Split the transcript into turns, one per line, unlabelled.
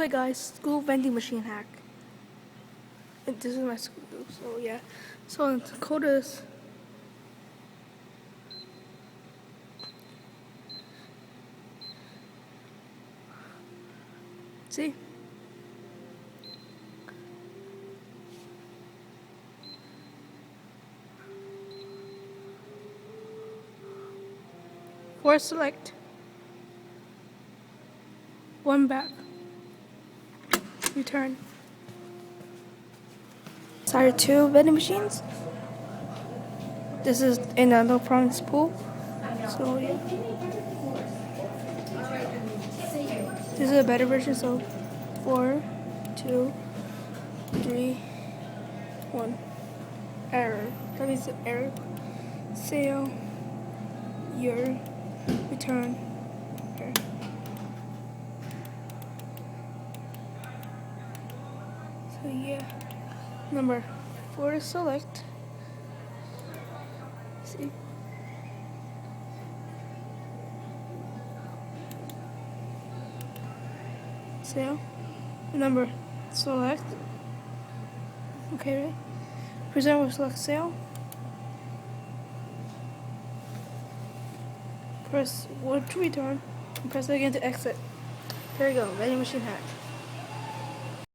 way, guys, school vending machine hack. And this is my school, so yeah. So the code is see. Four select. One back. Return. Side two vending machines. This is in a no promise pool. So yeah. This is a better version, so 4, 2, 3, 1. Error. That means error. Sale. Your return. Error. So yeah. Number 4 is select. See. Sale. Number select. Okay, right? Present with select sale. Press 1 to return. And press it again to exit. There you go. Vending machine hack.